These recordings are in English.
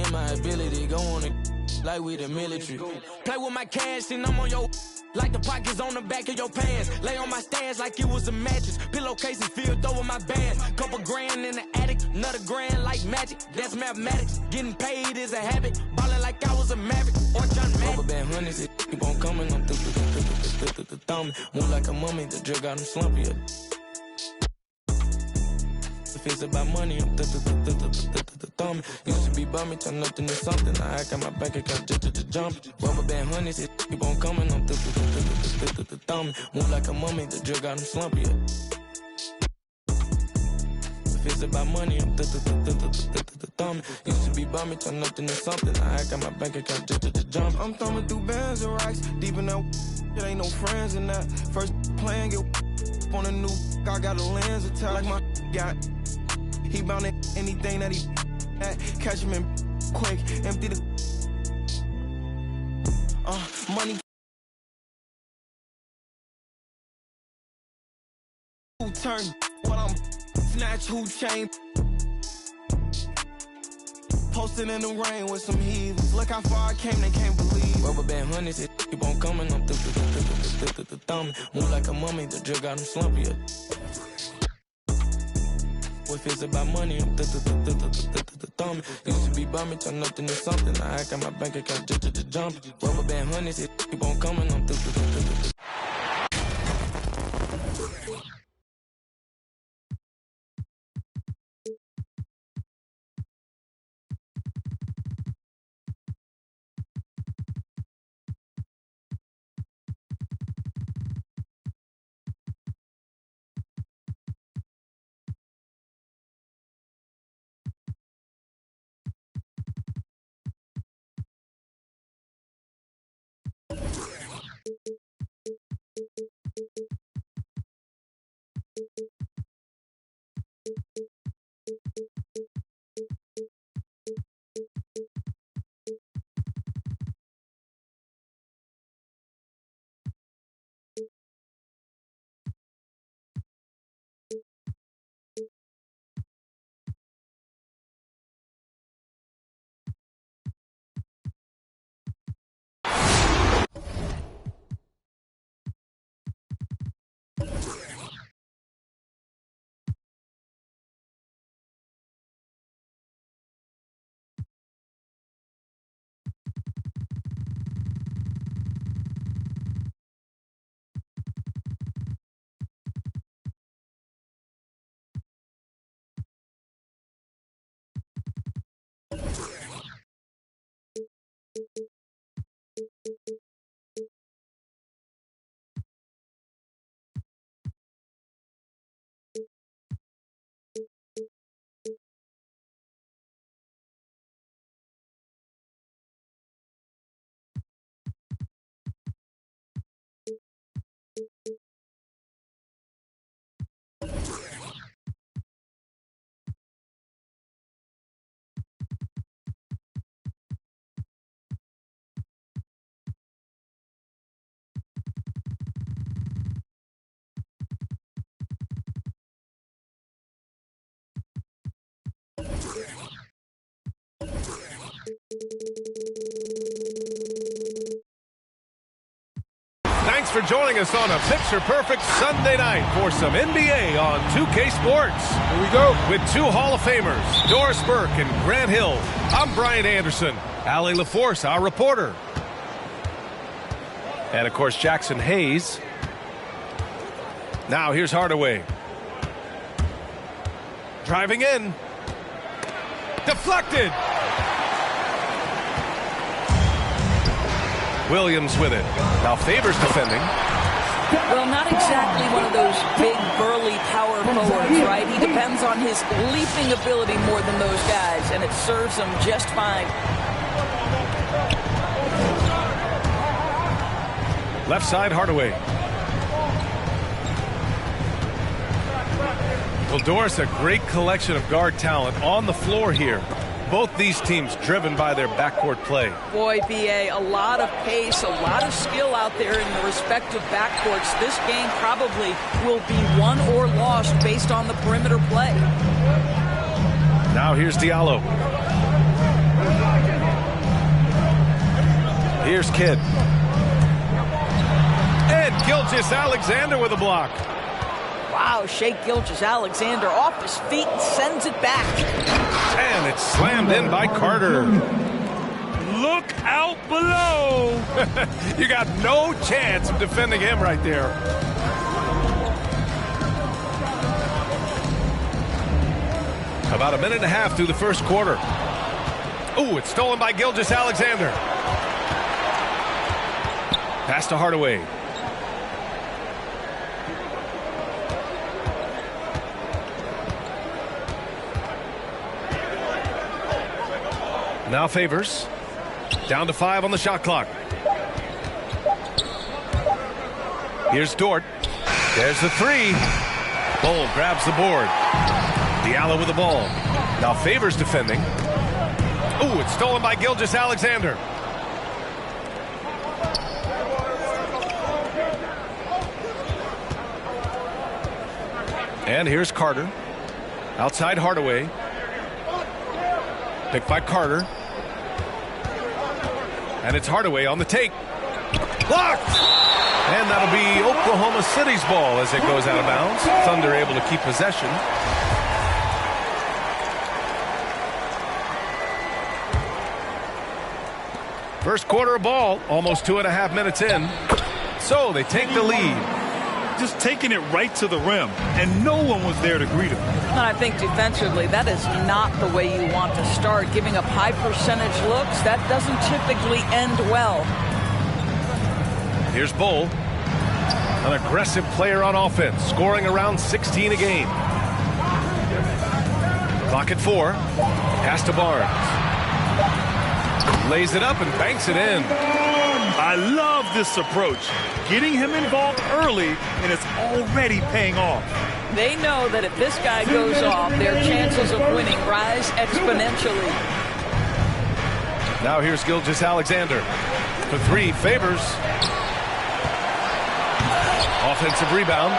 in my ability, go on it like we the military. Play with my cash and I'm on your like the pockets on the back of your pants. Lay on my stands like it was a mattress. Pillowcases filled over my bands. Couple grand in the attic, another grand like magic. That's mathematics. Getting paid is a habit. Ballin' like I was a maverick or John Madden. Rubber band hundreds, it keep on coming. I'm thumbing. Move like a mummy, the drug got him slumpy. If it's about money, I'm thumbing. Used to be bumming, turn nothing to something. I got my bank account just to jump. Rubber band hundreds, it keep on coming. I'm thumbing. Move like a mummy, the drug got him slumpy. If it's about money, I'm thumbing. Used to be bumming, turn nothing to something. I got my bank account just to jump. I'm thumbing through bands and racks, deep in that. It ain't no friends in that. First playing, get on a new. I got a lens attack like my got. He bound anything that he at. Catch him in quick, empty the money. Who turn what I'm snatch who chain. Posted in the rain with some heathens. Look how far I came, they can't believe. Rubber band hundreds, it keep on coming. I'm thumbing. Move like a mummy, the drug got him slumpy. If it's about money, I'm thumbing. Used to be bumming, turn nothing to something. I got my bank account just to jump. Rubber band hundreds, it keep on coming. I'm Thanks for joining us on a picture-perfect Sunday night for some NBA on 2K Sports. Here we go. With two Hall of Famers, Doris Burke and Grant Hill. I'm Brian Anderson. Allie LaForce, our reporter. And, of course, Jackson Hayes. Now, here's Hardaway. Driving in. Deflected. Williams with it. Now Favors defending. Well, not exactly one of those big, burly power forwards, right? He depends on his leaping ability more than those guys, and it serves him just fine. Left side, Hardaway. Well, Doris, a great collection of guard talent on the floor here. Both these teams driven by their backcourt play. Boy, B.A., a lot of pace, a lot of skill out there in the respective backcourts. This game probably will be won or lost based on the perimeter play. Now here's Diallo. Here's Kidd. And Gilgeous-Alexander with a block. Wow, Shai Gilgeous-Alexander off his feet and sends it back. And it's slammed in by Carter. Look out below. You got no chance of defending him right there. About a minute and a half through the first quarter. Ooh, it's stolen by Gilgeous-Alexander. Pass to Hardaway. Now Favors. Down to 5 on the shot clock. Here's Dort. There's the 3. Bol grabs the board. Diallo with the ball. Now Favors defending. Ooh, it's stolen by Gilgeous-Alexander. And here's Carter. Outside Hardaway. Picked by Carter. And it's Hardaway on the take. Blocked! And that'll be Oklahoma City's ball as it goes out of bounds. Thunder able to keep possession. First quarter of ball, almost 2.5 minutes in. So they take the lead. Just taking it right to the rim, and no one was there to greet him. And I think defensively, that is not the way you want to start. Giving up high percentage looks, that doesn't typically end well. Here's Bol, an aggressive player on offense, scoring around 16 a game. Clock at 4. Pass to Barnes. Lays it up and banks it in. I love this approach. Getting him involved early, and it's already paying off. They know that if this guy goes off, their chances of winning rise exponentially. Now here's Gilgeous-Alexander. For 3, Favors. Offensive rebound.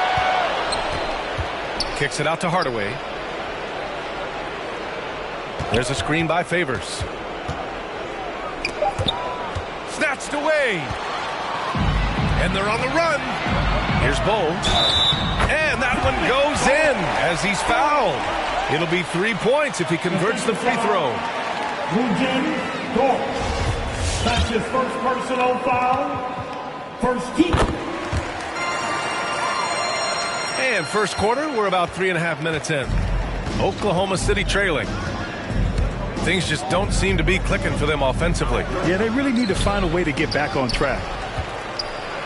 Kicks it out to Hardaway. There's a screen by Favors. Snatched away. And they're on the run. Here's Bol. And that one goes in as he's fouled. It'll be 3 points if he converts the free throw. Dort. That's his first personal foul. First team. And first quarter, we're about 3.5 minutes in. Oklahoma City trailing. Things just don't seem to be clicking for them offensively. Yeah, they really need to find a way to get back on track.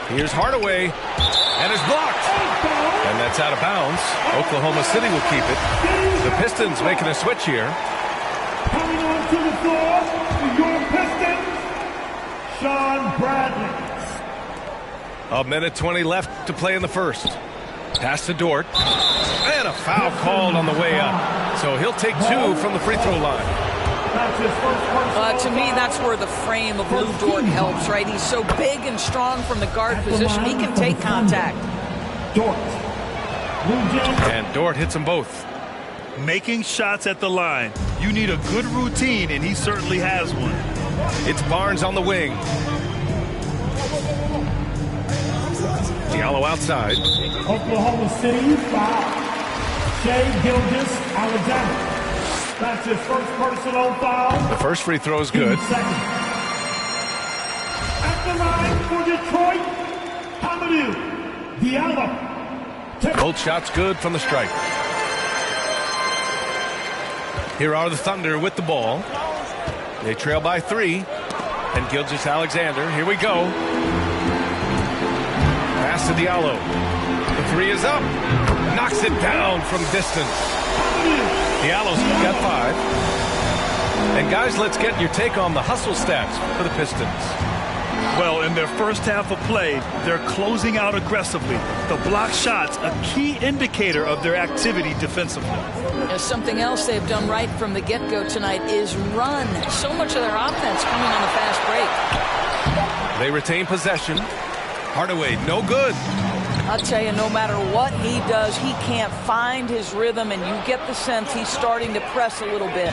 Here's Hardaway, and it's blocked. And that's out of bounds. Oklahoma City will keep it. The Pistons making a switch here. Coming onto the floor for your Pistons, Shawn Bradley. A minute 20 left to play in the first. Pass to Dort. And a foul called on the way up. So he'll take 2 from the free throw line. To me, that's where the frame of Lou Dort helps, right? He's so big and strong from the guard position. He can take contact. Dort. And Dort hits them both. Making shots at the line. You need a good routine, and he certainly has one. It's Barnes on the wing. Diallo outside. Oklahoma City foul. Shai Gilgeous-Alexander. That's his first personal foul. The first free throw is good. At the line for Detroit, Hamidou Diallo. Both shots good from the stripe. Here are the Thunder with the ball. They trail by 3. And Gilgeous-Alexander, here we go. Pass to Diallo. The 3 is up. Knocks it down from distance. Diallo's got 5. And guys, let's get your take on the hustle stats for the Pistons. Well, in their first half of play, they're closing out aggressively. The block shots, a key indicator of their activity defensively. Something else they've done right from the get-go tonight is run. So much of their offense coming on the fast break. They retain possession. Hardaway, no good. I'll tell you, no matter what he does, he can't find his rhythm, and you get the sense he's starting to press a little bit.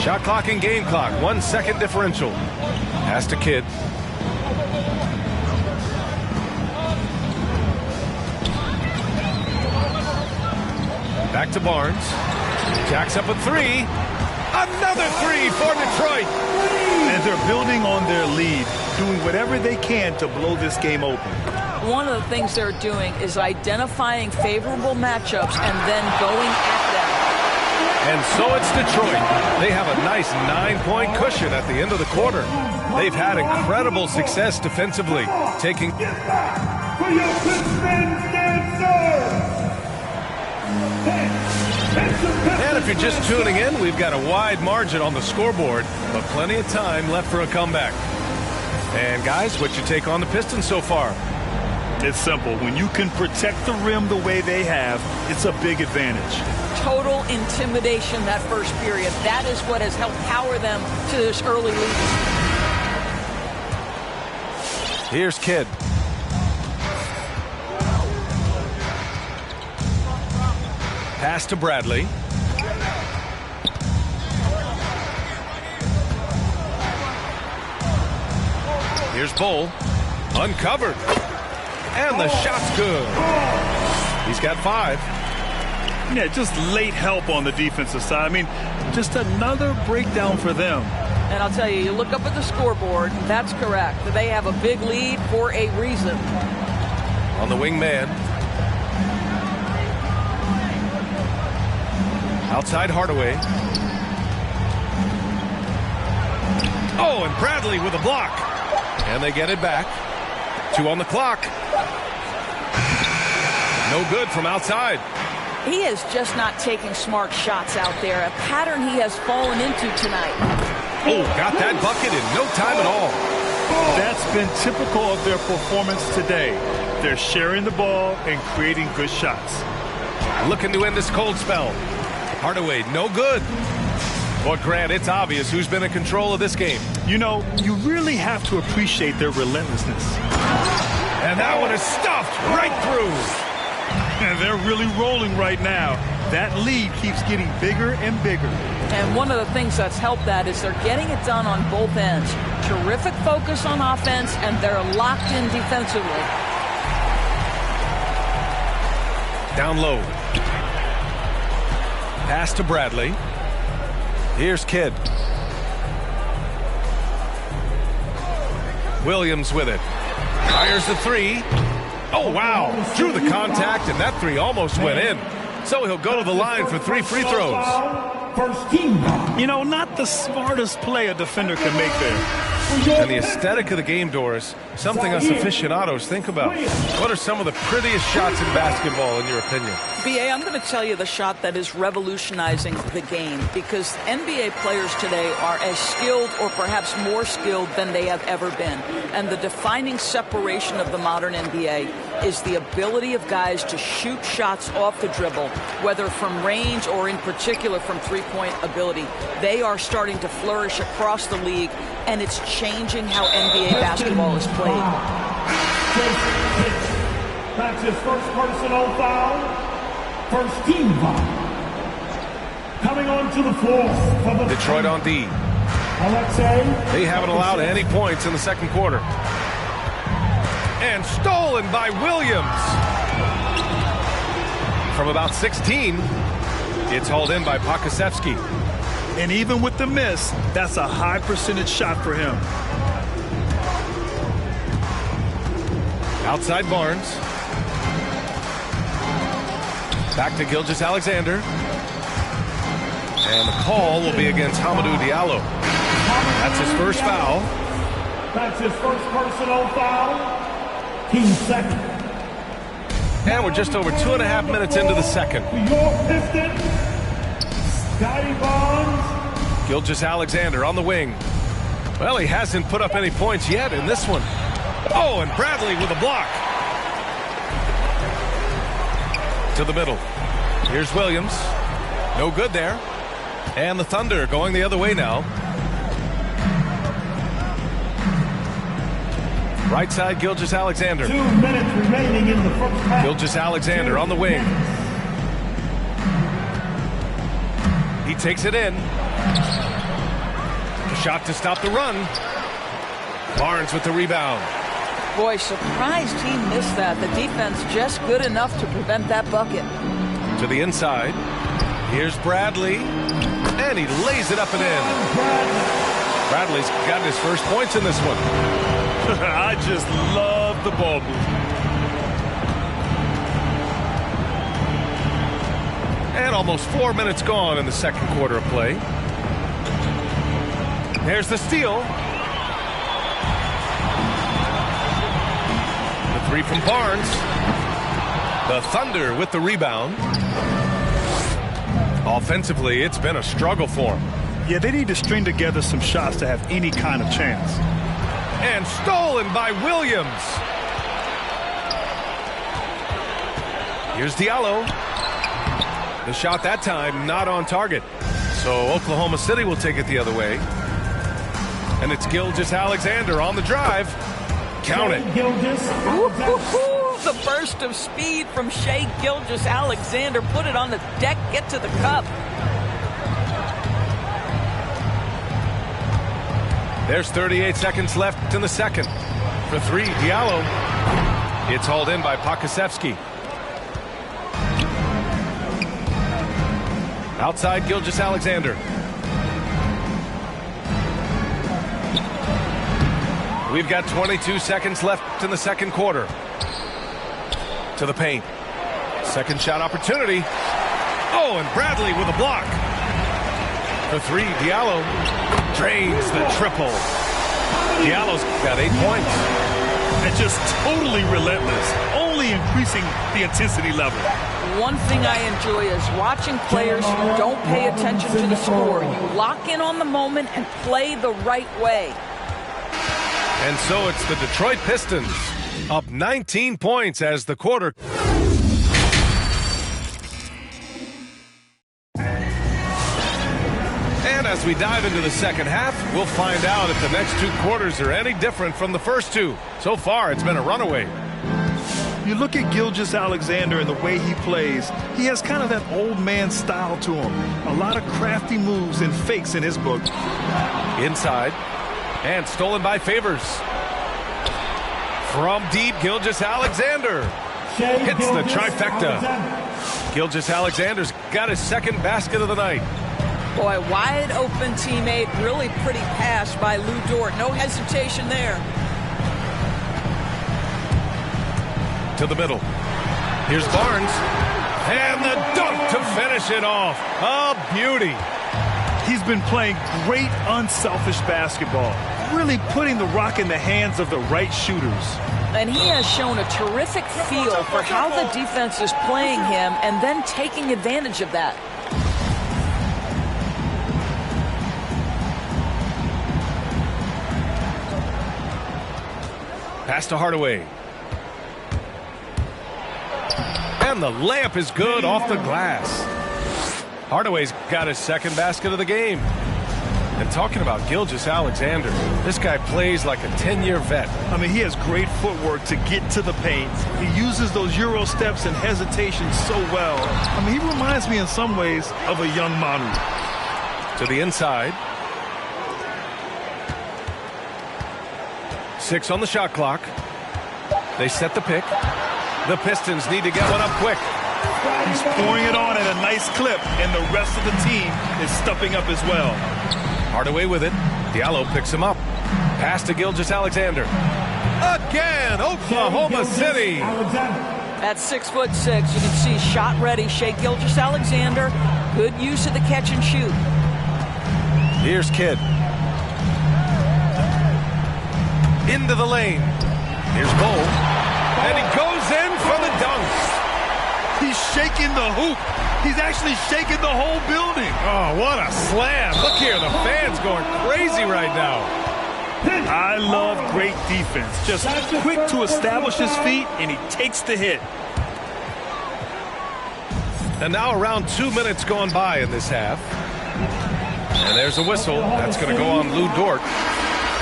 Shot clock and game clock, 1 second differential. Pass to Kidd. Back to Barnes. Jacks up a three. Another three for Detroit. And they're building on their lead, doing whatever they can to blow this game open. One of the things they're doing is identifying favorable matchups and then going at them. And so it's Detroit. They have a nice 9-point cushion at the end of the quarter. They've had incredible success defensively, taking... For your Pittsburgh Dancers! And if you're just tuning in, we've got a wide margin on the scoreboard, but plenty of time left for a comeback. And guys, what's your take on the Pistons so far? It's simple. When you can protect the rim the way they have, it's a big advantage. Total intimidation that first period. That is what has helped power them to this early lead. Here's Kidd. Pass to Bradley. Here's Bull. Uncovered. And the shot's good. He's got 5. Yeah, just late help on the defensive side. I mean, just another breakdown for them. And I'll tell you, you look up at the scoreboard, that's correct. They have a big lead for a reason. On the wing man. Outside Hardaway. Oh, and Bradley with a block. And they get it back. 2 on the clock. No good from outside. He is just not taking smart shots out there, a pattern he has fallen into tonight. Oh, got that bucket in no time at all. That's been typical of their performance today. They're sharing the ball and creating good shots. Looking to end this cold spell. Hardaway, no good. But Grant, it's obvious who's been in control of this game. You know, you really have to appreciate their relentlessness. And that one is stuffed right through. And they're really rolling right now. That lead keeps getting bigger and bigger. And one of the things that's helped that is they're getting it done on both ends. Terrific focus on offense, and they're locked in defensively. Down low. Pass to Bradley. Here's Kidd. Williams with it. Fires the three. Oh, wow. Drew the contact, and that three almost went in. So he'll go to the line for 3 free throws. First team. You know, not the smartest play a defender can make there. And the aesthetic of the game, Doris, something us aficionados think about. What are some of the prettiest shots in basketball, in your opinion? BA, I'm going to tell you the shot that is revolutionizing the game, because NBA players today are as skilled or perhaps more skilled than they have ever been. And the defining separation of the modern NBA is the ability of guys to shoot shots off the dribble, whether from range or in particular from three-point ability. They are starting to flourish across the league, and it's changing how NBA basketball is played. That's his first personal foul. First team foul. Coming onto the floor for the Detroit on D. Alexei. They haven't allowed any points in the second quarter. And stolen by Williams. From about 16, it's hauled in by Pokusevski. And even with the miss, that's a high percentage shot for him. Outside Barnes. Back to Gilgeous-Alexander. And the call will be against Hamidou Diallo. That's his first foul. That's his first personal foul. Team second. And we're just over 2.5 minutes into the second. Your Pistons, Scotty Barnes. Gilgeous-Alexander on the wing. Well, he hasn't put up any points yet in this one. Oh, and Bradley with a block. To the middle. Here's Williams. No good there. And the Thunder going the other way now. Right side, Gilgeous-Alexander. 2 minutes remaining in the first half. Gilgeous-Alexander on the wing. He takes it in. shot to stop the run. Barnes with the rebound. Boy, surprised he missed that. The defense just good enough to prevent that bucket. To the inside. Here's Bradley. And he lays it up and in. Bradley's got his first points in this one. I just love the ball movement. And almost 4 minutes gone in the second quarter of play. There's the steal. The three from Barnes. The Thunder with the rebound. Offensively, it's been a struggle for them. Yeah, they need to string together some shots to have any kind of chance. And stolen by Williams. Here's Diallo. The shot that time not on target. So Oklahoma City will take it the other way. And it's Gilgeous-Alexander on the drive. Count it. The burst of speed from Shai Gilgeous-Alexander. Put it on the deck, get to the cup. There's 38 seconds left in the second. For three, Diallo. It's hauled in by Pokusevski. Outside Gilgeous-Alexander. We've got 22 seconds left in the second quarter. To the paint. Second shot opportunity. Oh, and Bradley with a block. For three, Diallo drains the triple. Diallo's got 8 points. And just totally relentless, only increasing the intensity level. One thing I enjoy is watching players who don't pay attention to the score. You lock in on the moment and play the right way. And so it's the Detroit Pistons up 19 points as the quarter. And as we dive into the second half, we'll find out if the next two quarters are any different from the first two. So far, it's been a runaway. You look at Gilgeous-Alexander and the way he plays, he has kind of that old man style to him. A lot of crafty moves and fakes in his book. Inside, and stolen by Favors. From deep, Gilgeous-Alexander hits the trifecta. Gilgeous-Alexander's got his second basket of the night. Boy, wide open teammate, really pretty pass by Lou Dort. No hesitation there. To the middle. Here's Barnes. And the dunk to finish it off. A beauty. He's been playing great unselfish basketball, really putting the rock in the hands of the right shooters. And he has shown a terrific feel for how the defense is playing him and then taking advantage of that. Pass to Hardaway. And the layup is good off the glass. Hardaway's got his second basket of the game. And talking about Gilgeous-Alexander, this guy plays like a 10-year vet. I mean, he has great footwork to get to the paint. He uses those Euro steps and hesitation so well. I mean, he reminds me in some ways of a young Manu. To the inside. 6 on the shot clock. They set the pick. The Pistons need to get one up quick. He's pouring it on at a nice clip, and the rest of the team is stepping up as well. Hardaway with it. Diallo picks him up. Pass to Gilgeous-Alexander. Again, Oklahoma City. At 6'6", you can see shot ready. Shai Gilgeous-Alexander, good use of the catch and shoot. Here's Kidd. Into the lane. Here's Cole. And he goes in for the dunk. He's shaking the hoop. He's actually shaking the whole building. Oh, what a slam. Look here, the fans going crazy right now. I love great defense. Just quick to establish his feet, and he takes the hit. And now around 2 minutes gone by in this half. And there's a whistle. That's going to go on Lou Dort.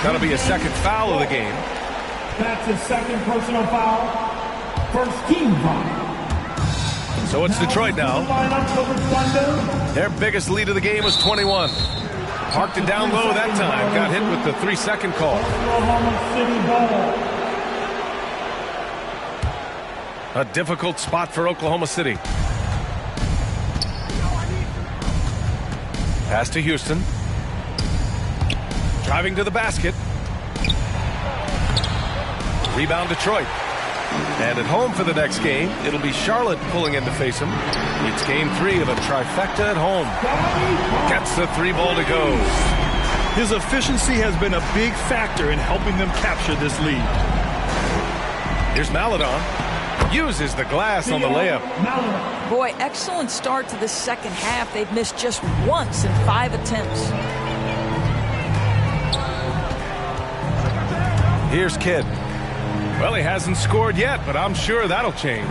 That'll be a second foul of the game. That's his second personal foul. First team foul. So it's Detroit now. Their biggest lead of the game was 21. Parked it down low that time. Got hit with the 3-second call. Oklahoma City ball. A difficult spot for Oklahoma City. Pass to Houston. Driving to the basket. Rebound Detroit. And at home for the next game, it'll be Charlotte pulling in to face him. It's game 3 of a trifecta at home. Gets the 3 ball to go. His efficiency has been a big factor in helping them capture this lead. Here's Maledon. Uses the glass on the layup. Boy, excellent start to the second half. They've missed just once in 5 attempts. Here's Kidd. Well, he hasn't scored yet, but I'm sure that'll change.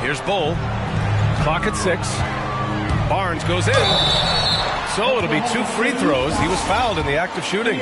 Here's Bull. Clock at 6. Barnes goes in. So it'll be 2 free throws. He was fouled in the act of shooting.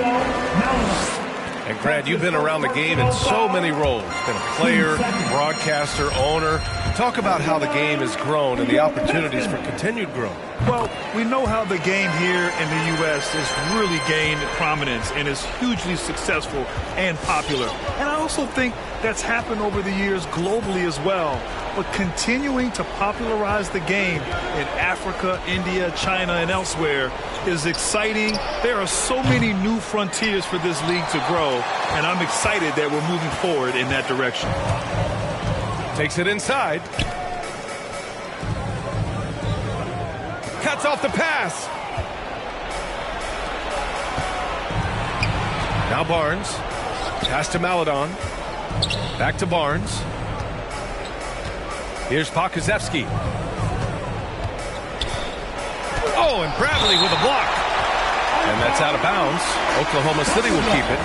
And Grant, you've been around the game in so many roles. Been a player, broadcaster, owner. Talk about how the game has grown and the opportunities for continued growth. Well, we know how the game here in the U.S. has really gained prominence and is hugely successful and popular. And I also think that's happened over the years globally as well. But continuing to popularize the game in Africa, India, China, and elsewhere is exciting. There are so many new frontiers for this league to grow, and I'm excited that we're moving forward in that direction. Takes it inside. Cuts off the pass. Now Barnes. Pass to Maledon. Back to Barnes. Here's Pokusevski. Oh, and Bradley with a block. And that's out of bounds. Oklahoma City will keep it.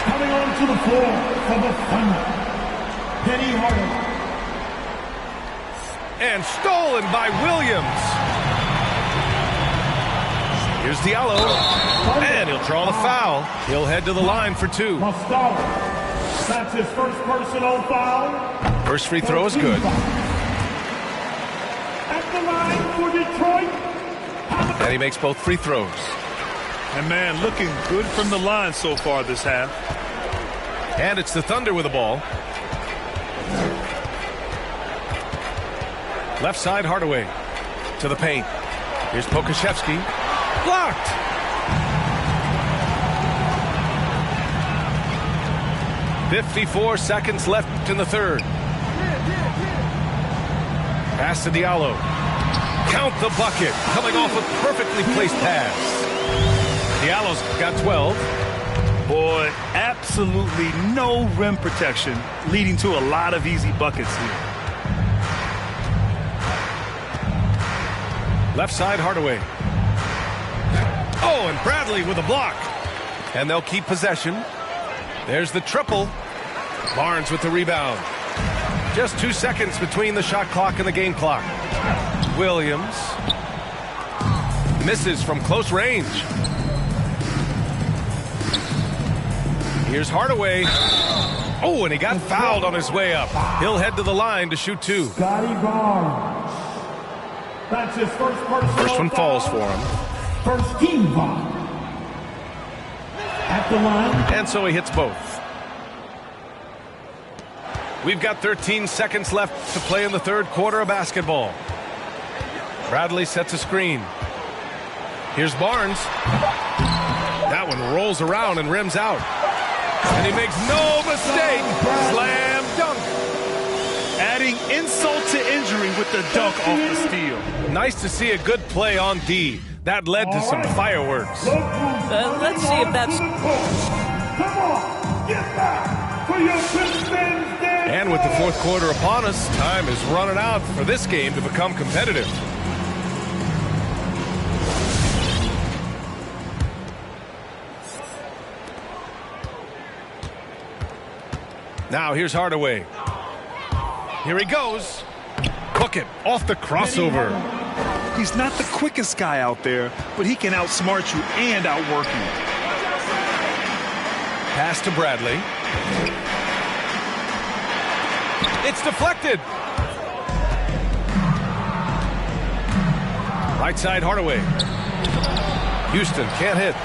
Coming onto the floor for the Thunder, Penny Hardaway. And stolen by Williams. Here's Diallo. And he'll draw the foul. He'll head to the line for 2. Muscala. That's his first personal foul. First free throw is good. At the line for Detroit. And he makes both free throws. And, man, looking good from the line so far this half. And it's the Thunder with the ball. Left side, Hardaway. To the paint. Here's Pokusevski. Blocked! .54 seconds left in the third. Pass to Diallo. Count the bucket. Coming off a perfectly placed pass. Diallo's got 12. Boy, absolutely no rim protection, leading to a lot of easy buckets here. Left side, Hardaway. Oh, and Bradley with a block. And they'll keep possession. There's the triple. Barnes with the rebound. Just 2 seconds between the shot clock and the game clock. Williams misses from close range. Here's Hardaway. Oh, and he got fouled on his way up. He'll head to the line to shoot 2. Scotty Barnes. That's his first personal First one falls for him. First team foul. At the line. And so he hits both. We've got 13 seconds left to play in the third quarter of basketball. Bradley sets a screen. Here's Barnes. That one rolls around and rims out. And he makes no mistake. Slam dunk. Adding insult to injury with the dunk off the steal. Nice to see a good play on D. That led to some fireworks. Let's see if that's... Come on, get back for your Pistons. And with the fourth quarter upon us, time is running out for this game to become competitive. Now here's Hardaway. Here he goes. Cook it off the crossover. He's not the quickest guy out there, but he can outsmart you and outwork you. Pass to Bradley. It's deflected. Right side, Hardaway. Houston can't hit.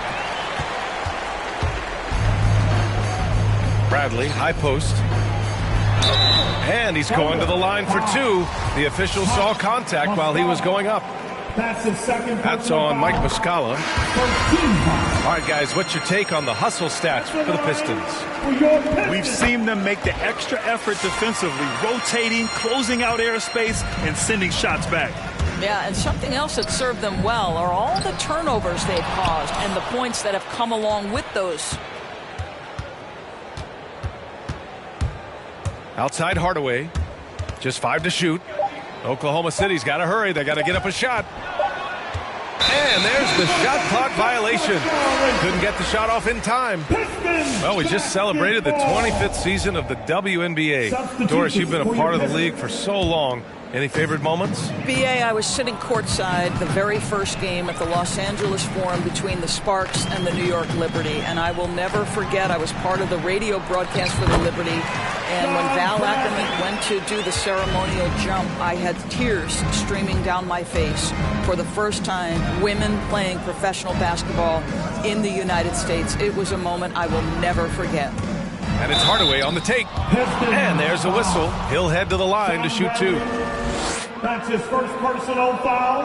Bradley, high post. And he's going to the line for two. The official saw contact while he was going up. That's on Mike Muscala. All right, guys, what's your take on the hustle stats for the Pistons? We've seen them make the extra effort defensively, rotating, closing out airspace, and sending shots back. Yeah, and something else that served them well are all the turnovers they've caused and the points that have come along with those. Outside Hardaway, just 5 to shoot. Oklahoma City's got to hurry. They got to get up a shot. And there's the shot clock violation. Couldn't get the shot off in time. Well, we just celebrated the 25th season of the WNBA. Doris, you've been a part of the league for so long. Any favorite moments? BA, I was sitting courtside the very first game at the Los Angeles Forum between the Sparks and the New York Liberty, and I will never forget I was part of the radio broadcast for the Liberty, and when Val Ackerman went to do the ceremonial jump, I had tears streaming down my face. For the first time, women playing professional basketball in the United States. It was a moment I will never forget. And it's Hardaway on the take. And there's a whistle. He'll head to the line to shoot two. That's his first personal foul.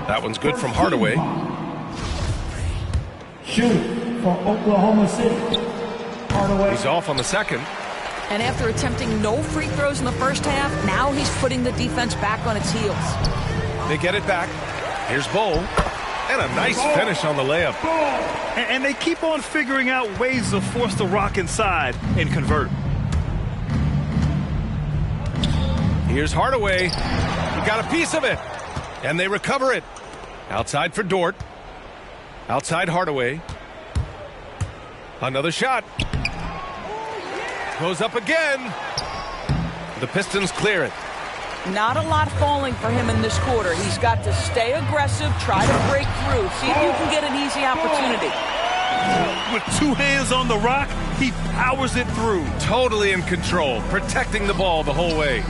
That one's good from Hardaway. Shoot for Oklahoma City. Hardaway. He's off on the second. And after attempting no free throws in the first half, now he's putting the defense back on its heels. They get it back. Here's Bol. And a nice finish on the layup. And they keep on figuring out ways to force the rock inside and convert. Here's Hardaway. He got a piece of it. And they recover it. Outside for Dort. Outside Hardaway. Another shot. Goes up again. The Pistons clear it. Not a lot falling for him in this quarter. He's got to stay aggressive, try to break through, see if you can get an easy opportunity. With two hands on the rock, he powers it through. Totally in control, protecting the ball the whole way.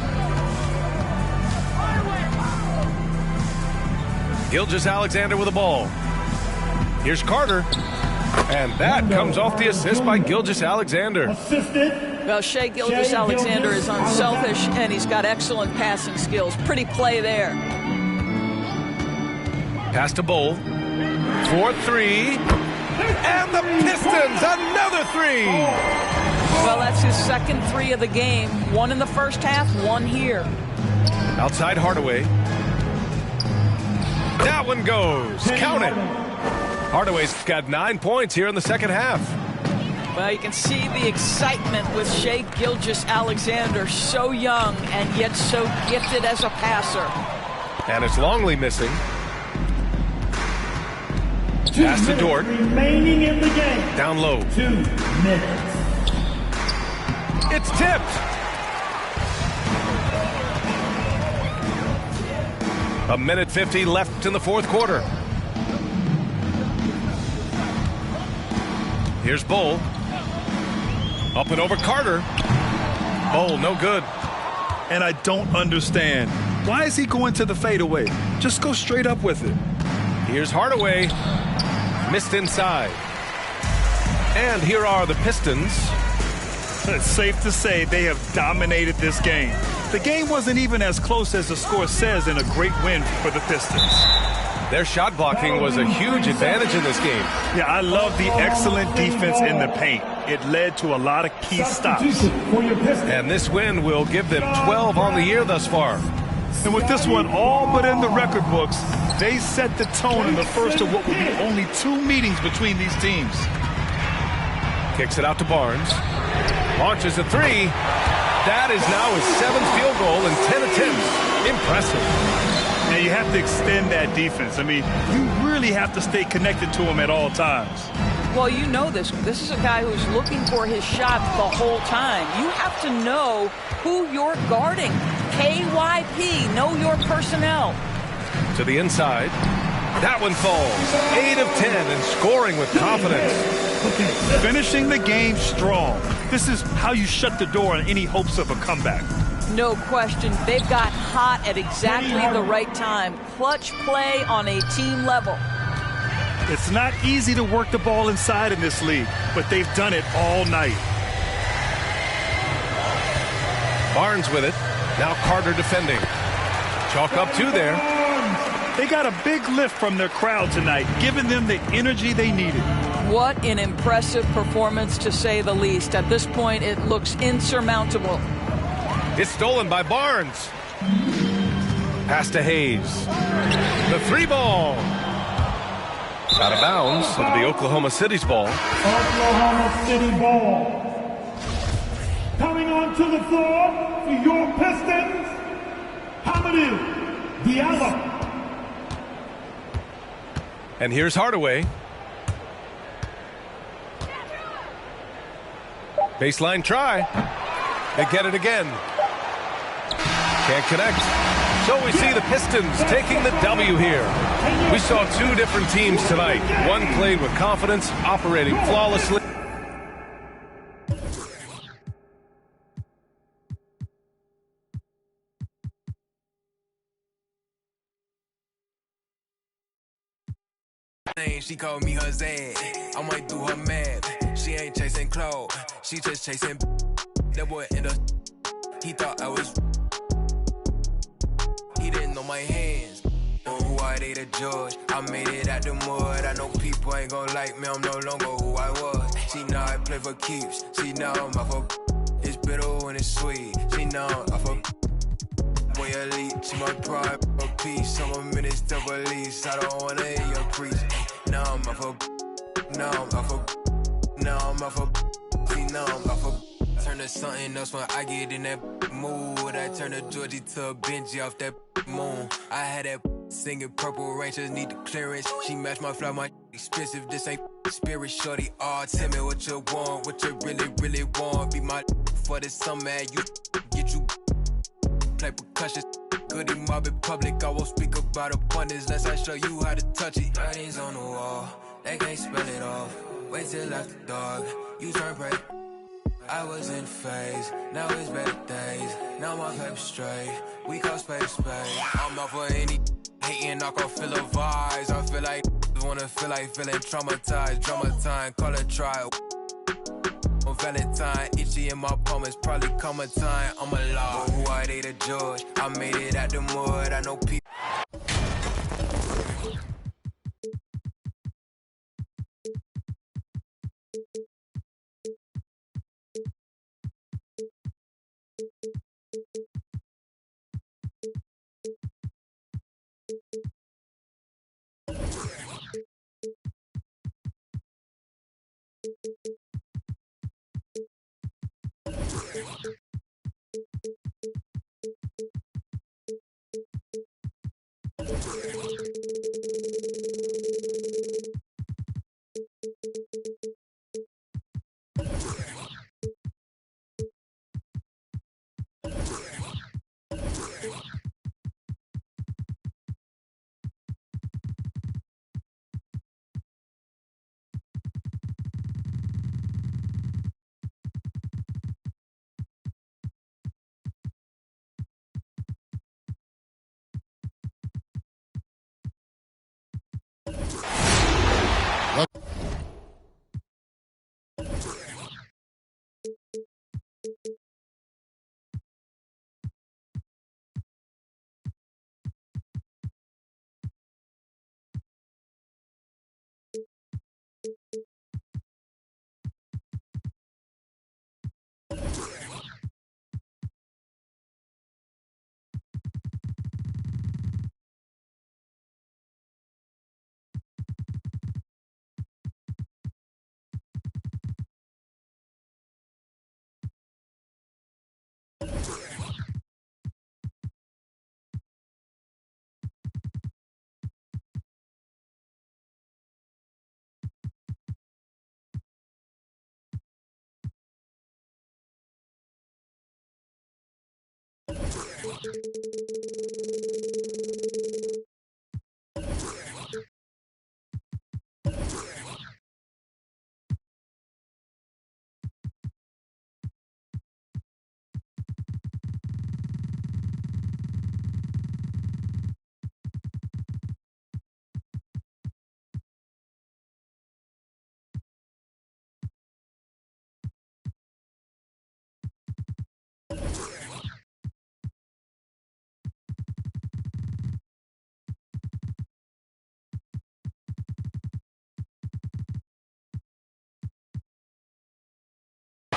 Gilgeous-Alexander with the ball. Here's Carter. And that comes off the assist by Gilgeous-Alexander. Well, Shai Gilgeous-Alexander is unselfish, and he's got excellent passing skills. Pretty play there. Pass to Bol. 4-3. And the Pistons, another three. Well, that's his second three of the game. One in the first half, one here. Outside Hardaway. That one goes. Count it. Hardaway's got 9 points here in the second half. Well, you can see the excitement with Shai Gilgeous-Alexander, so young and yet so gifted as a passer. And it's Longley missing. Pass to Dort. Remaining in the game. Down low. 2 minutes. It's tipped. A minute 50 left in the fourth quarter. Here's Bol. Up and over Carter. Bol, no good. And I don't understand. Why is he going to the fadeaway? Just go straight up with it. Here's Hardaway. Missed inside. And here are the Pistons. It's safe to say they have dominated this game. The game wasn't even as close as the score says in a great win for the Pistons. Their shot blocking was a huge advantage in this game. Yeah, I love the excellent defense in the paint. It led to a lot of key stops. And this win will give them 12 on the year thus far. And with this one all but in the record books, they set the tone in the first of what will be only 2 meetings between these teams. Kicks it out to Barnes. Launches a three. That is now his 7th field goal in 10 attempts. Impressive. Now you have to extend that defense. I mean, you really have to stay connected to him at all times. Well, you know this. This is a guy who's looking for his shot the whole time. You have to know who you're guarding. KYP, know your personnel. To the inside. That one falls. 8 of 10 and scoring with confidence. Finishing the game strong. This is how you shut the door on any hopes of a comeback. No question. They've got hot at exactly the right time. Clutch play on a team level. It's not easy to work the ball inside in this league, but they've done it all night. Barnes with it. Now Carter defending. Chalk up two there. They got a big lift from their crowd tonight, giving them the energy they needed. What an impressive performance, to say the least. At this point, it looks insurmountable. It's stolen by Barnes. Pass to Hayes. The three ball. Out of bounds. It'll be Oklahoma City's ball. Oklahoma City ball. Coming onto the floor for your Pistons, Hamidou Diallo. And here's Hardaway. Baseline try. They get it again. Can't connect. So we see the Pistons taking the W here. We saw two different teams tonight. One played with confidence, operating flawlessly. She called me her Zed. I might do her mad. She ain't chasing clothes. She just chasing. That boy in the. He thought I was. He didn't know my hands. Know who I date a judge. I made it out the mud. I know people ain't gon' like me. I'm no longer who I was. She know I play for keeps. She know I'm off of. It's bitter when it's sweet. She know I'm off of. Boy elite. She my pride. A piece. Some minutes to release. I don't wanna hear your preach. Now I'm off of. Now I'm off of. Now I'm off of. See now I'm off of. Turn to something else when I get in that mood. I turn a Georgie to a Benji off that moon. I had that singing Purple Rangers need the clearance. She matched my fly, my expensive. This ain't spirit, shorty. Oh, tell me what you want, what you really want. Be my for the summer, you get you play percussion. Goody mob in public, I won't speak about abundance unless I show you how to touch it. Writings on the wall, they can't spell it off. Wait till after dark, you turn break. I was in phase, now it's better days. Now my paper straight, we call space. I'm not for any hating, I can feel the vibes. I feel like wanna feel like feeling traumatized. Drama time, call it trial. On Valentine, itchy in my palm, it's probably coming time. I'm alive, who I date a judge. I made it out the mud, I know people.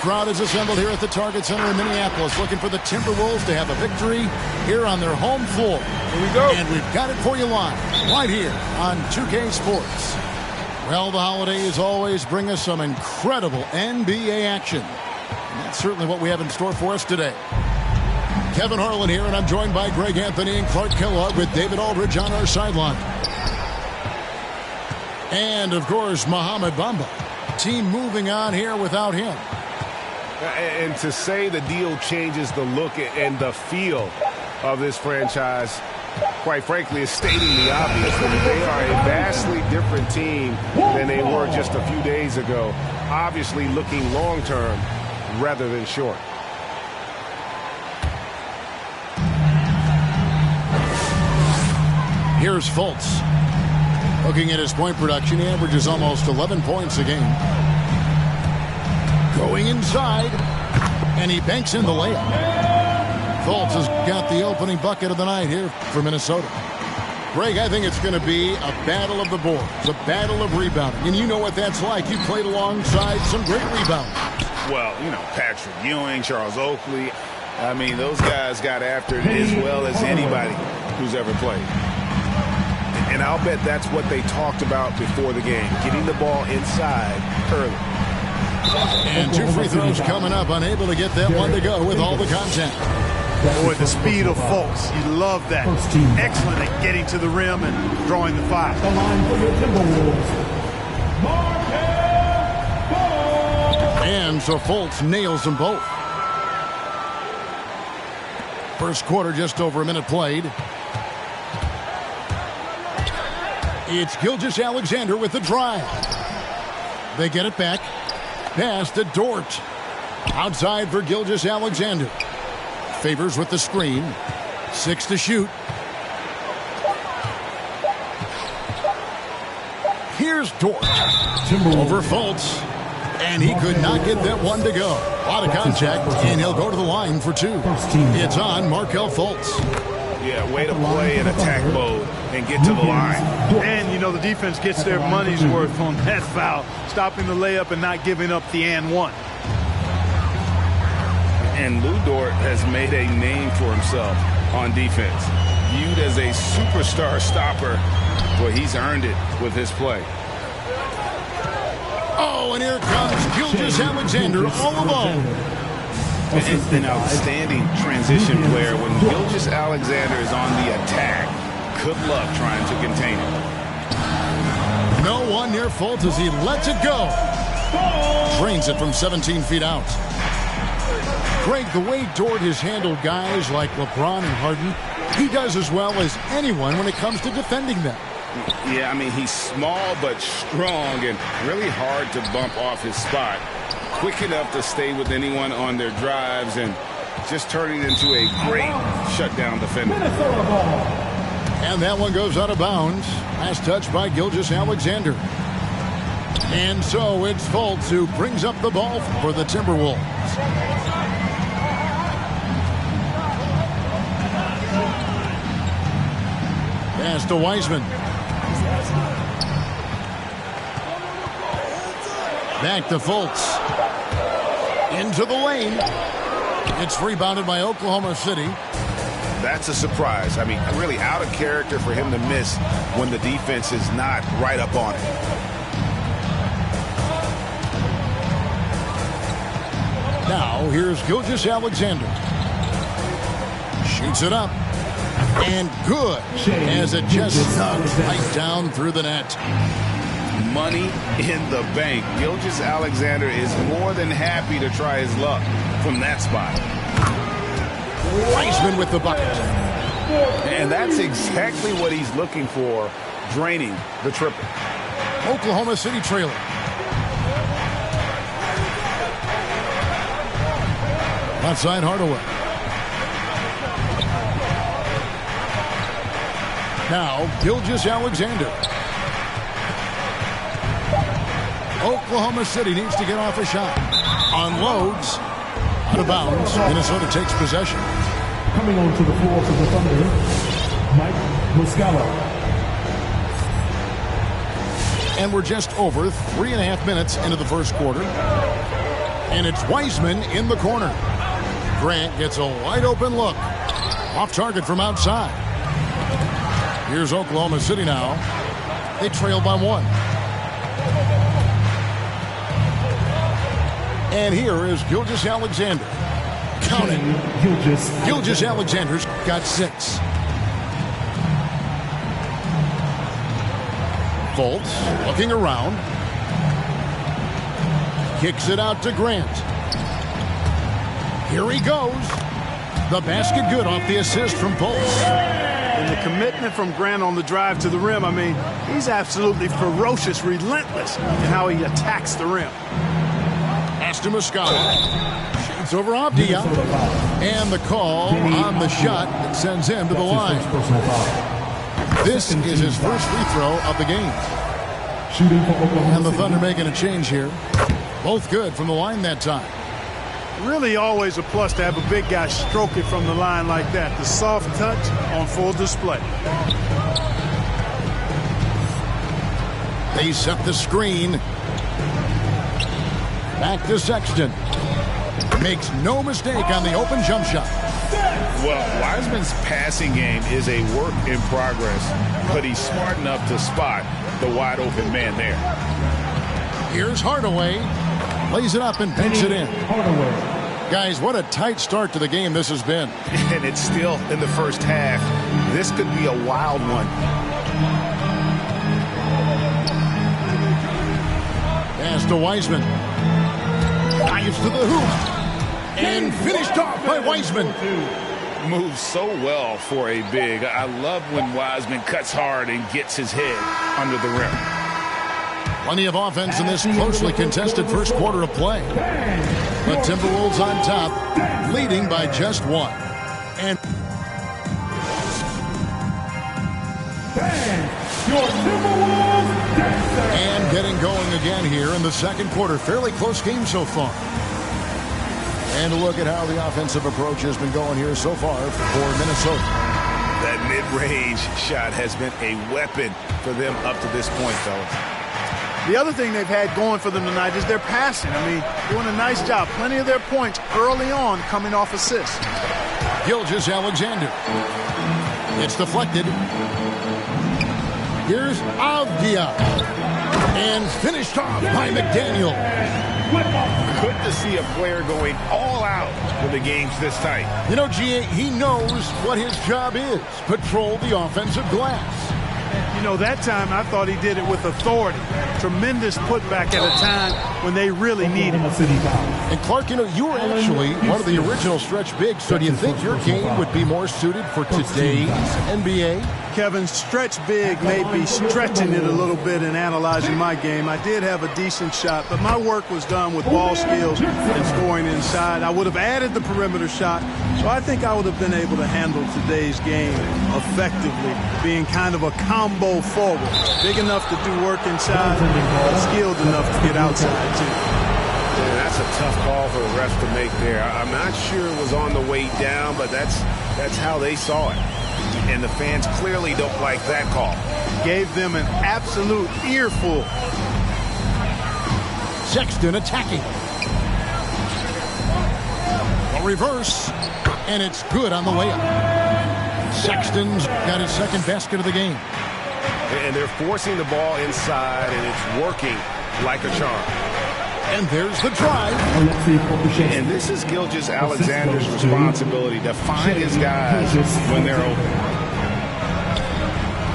crowd is assembled here at the Target Center in Minneapolis, looking for the Timberwolves to have a victory here on their home floor. Here we go. And we've got it for you live, right here on 2K Sports. Well, the holidays always bring us some incredible NBA action. And that's certainly what we have in store for us today. Kevin Harlan here, and I'm joined by Greg Anthony and Clark Kellogg with David Aldridge on our sideline. And, of course, Mohamed Bamba. Team moving on here without him. And to say the deal changes the look and the feel of this franchise, quite frankly, is stating the obvious. They are a vastly different team than they were just a few days ago. Obviously looking long-term rather than short. Here's Fultz. Looking at his point production, he averages almost 11 points a game. Going inside, and he banks in the layup. Fultz has got the opening bucket of the night here for Minnesota. Greg, I think it's going to be a battle of the boards, a battle of rebounding. And you know what that's like. You played alongside some great rebounders. Well, you know, Patrick Ewing, Charles Oakley. I mean, those guys got after it as well as anybody who's ever played. And I'll bet that's what they talked about before the game, getting the ball inside early. And 2 free throws coming up, unable to get that one to go with all the contact. Boy, the speed of Fultz, you love that. Excellent at getting to the rim and drawing the foul. The line for the Timberwolves, Markelle Fultz. And so Fultz nails them both. First quarter, just over a minute played. It's Gilgeous-Alexander with the drive. They get it back. Pass to Dort. Outside for Gilgeous-Alexander. Favors with the screen. 6 to shoot. Here's Dort. Over Fultz. And he could not get that one to go. A lot of contact, and he'll go to the line for 2. It's on Markelle Fultz. Yeah, way to play in attack mode and get to the line. And, you know, the defense gets their money's worth on that foul, stopping the layup and not giving up the and one. And Lu Dort has made a name for himself on defense. Viewed as a superstar stopper, well, he's earned it with his play. Oh, and here comes Gilgeous-Alexander all alone. An outstanding transition player. When Gilgeous-Alexander is on the attack, good luck trying to contain him. No one near Fultz as he lets it go. Drains it from 17 feet out. Greg, the way Dort has handled guys like LeBron and Harden, he does as well as anyone when it comes to defending them. Yeah, I mean, he's small but strong and really hard to bump off his spot. Quick enough to stay with anyone on their drives and just turning into a great shutdown defender. And that one goes out of bounds. Last touch by Gilgeous-Alexander. And so it's Fultz who brings up the ball for the Timberwolves. Pass to Wiseman. Back to Fultz. Into the lane. It's rebounded by Oklahoma City. That's a surprise. I mean, really out of character for him to miss when the defense is not right up on it. Now, here's Gilgeous-Alexander. Shoots it up. And good. As it just snugs right down through the net. Money in the bank. Gilgeous-Alexander is more than happy to try his luck from that spot. Wiseman with the bucket. And that's exactly what he's looking for, draining the triple. Oklahoma City trailing. Outside Hardaway. Now, Gilgeous-Alexander. Oklahoma City needs to get off a shot. Unloads. Out of bounds. Minnesota takes possession. Coming onto the floor for the Thunder, Mike Muscala. And we're just over 3.5 minutes into the first quarter. And it's Wiseman in the corner. Grant gets a wide open look. Off target from outside. Here's Oklahoma City now. They trail by 1. And here is Gilgeous-Alexander. Counting. Gilgeous-Alexander's got 6. Fultz looking around. Kicks it out to Grant. Here he goes. The basket good off the assist from Fultz. And the commitment from Grant on the drive to the rim, I mean, he's absolutely ferocious, relentless in how he attacks the rim. Pass to Muscala. Shoots over Avdia. And the call on the shot that sends him to the line. This is his first free throw of the game. And the Thunder making a change here. Both good from the line that time. Really always a plus to have a big guy stroke it from the line like that. The soft touch on full display. They set the screen. Back to Sexton. Makes no mistake on the open jump shot. Well, Wiseman's passing game is a work in progress, but he's smart enough to spot the wide open man there. Here's Hardaway. Lays it up and banks it in. Guys, what a tight start to the game this has been. And it's still in the first half. This could be a wild one. Pass to Wiseman. Dives to the hoop. And finished off by Wiseman. Moves so well for a big. I love when Wiseman cuts hard and gets his head under the rim. Plenty of offense in this closely contested first quarter of play. The Timberwolves on top, leading by just 1. And getting going again here in the second quarter. Fairly close game so far. And a look at how the offensive approach has been going here so far for Minnesota. That mid-range shot has been a weapon for them up to this point, fellas. The other thing they've had going for them tonight is their passing. I mean, doing a nice job. Plenty of their points early on coming off assists. Gilgeous-Alexander. It's deflected. Here's Avdia. And finished off by McDaniel. Good to see a player going all out when the game's this tight. You know, G.A., he knows what his job is. Patrol the offensive glass. You know, that time I thought he did it with authority. Tremendous putback at a time when they really need him. And Clark, you know, you were actually one of the original stretch bigs, so do you think your game would be more suited for today's NBA? Kevin, stretch big may be stretching it a little bit in analyzing my game. I did have a decent shot, but my work was done with ball skills and scoring inside. I would have added the perimeter shot, so I think I would have been able to handle today's game effectively, being kind of a combo forward. Big enough to do work inside, but skilled enough to get outside, too. Yeah, that's a tough call for the refs to make there. I'm not sure it was on the way down, but that's how they saw it. And the fans clearly don't like that call. Gave them an absolute earful. Sexton attacking. A reverse, and it's good on the way up. Sexton's got his second basket of the game. And they're forcing the ball inside, and it's working like a charm. And there's the drive. And this is Gilgeous-Alexander's responsibility to find his guys when they're open.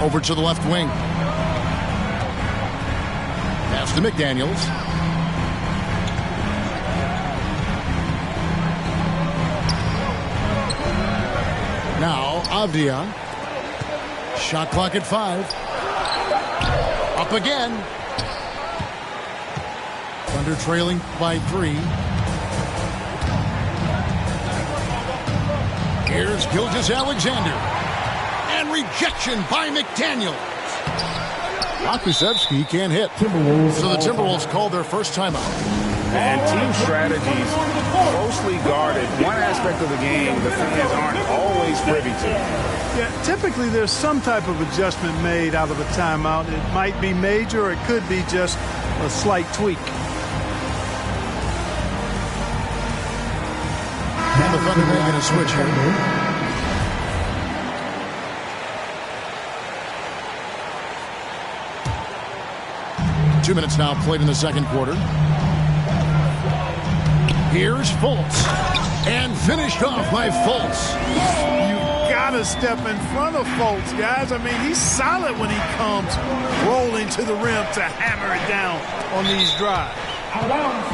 Over to the left wing. Pass to McDaniels. Now Avdia. Shot clock at 5. Up again. Thunder trailing by 3. Here's Gilgeous-Alexander. And rejection by McDaniel. Pokusevski can't hit. So the Timberwolves call their first timeout. And team strategies closely guarded. One aspect of the game the fans aren't always privy to. Yeah, typically there's some type of adjustment made out of a timeout. It might be major or it could be just a slight tweak. And the Thunder making a switch here. 2 minutes now played in the second quarter. Here's Fultz. And finished off by Fultz. You gotta step in front of Fultz, guys. I mean, he's solid when he comes rolling to the rim to hammer it down on these drives.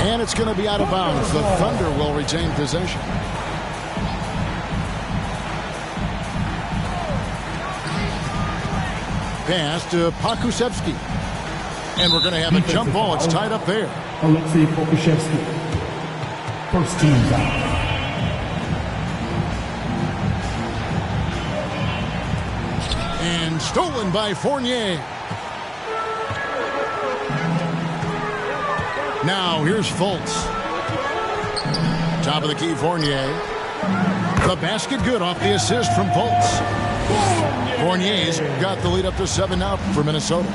And it's going to be out of bounds. The Thunder will retain possession. Pass to Pokusevski. And we're going to have a jump ball. It's tied up there. Alexei Pokusevski. First team foul. And stolen by Fournier. Now here's Fultz. Top of the key, Fournier. The basket good off the assist from Fultz. Fournier's got the lead up to 7 now for Minnesota.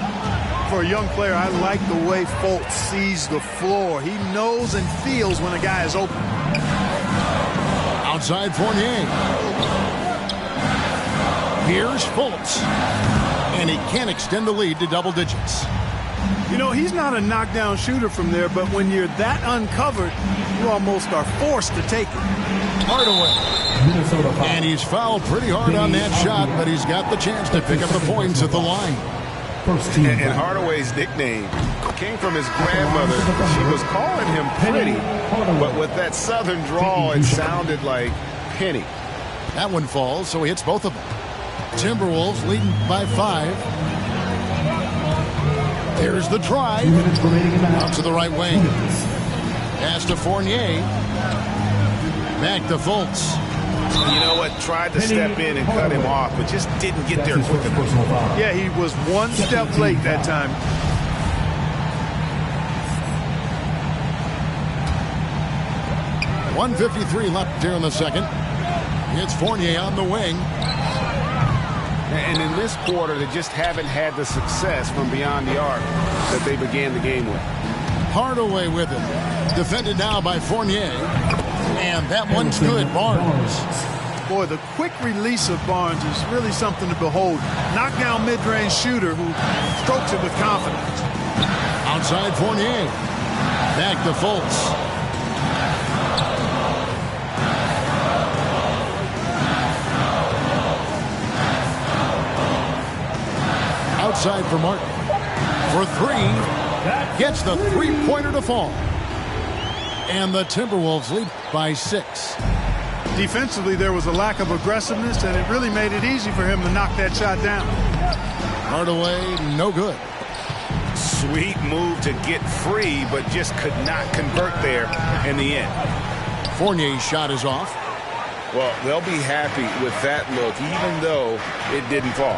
For a young player, I like the way Fultz sees the floor. He knows and feels when a guy is open. Outside Fournier. Here's Fultz. And he can't extend the lead to double digits. You know, he's not a knockdown shooter from there, but when you're that uncovered, you almost are forced to take it. Hardaway. And he's fouled pretty hard on that shot, but he's got the chance to pick up the points at the line. And Hardaway's nickname came from his grandmother. She was calling him Pretty, but with that southern drawl, it sounded like Penny. That one falls, so he hits both of them. Timberwolves leading by 5. Here's the drive. Out to the right wing. Pass to Fournier. Back to Fultz. You know what? Tried to step in and cut him off, but just didn't get there quick enough. Yeah, he was one step late that time. .153 left here in the second. It's Fournier on the wing. And in this quarter, they just haven't had the success from beyond the arc that they began the game with. Hardaway with it. Defended now by Fournier. And that one's good. Barnes. Boy, the quick release of Barnes is really something to behold. Knockdown mid-range shooter who strokes it with confidence. Outside Fournier. Back to Fultz. Outside for Martin. For 3. Gets the three-pointer to fall. And the Timberwolves lead by 6. Defensively, there was a lack of aggressiveness, and it really made it easy for him to knock that shot down. Hardaway, no good. Sweet move to get free, but just could not convert there in the end. Fournier's shot is off. Well, they'll be happy with that look, even though it didn't fall.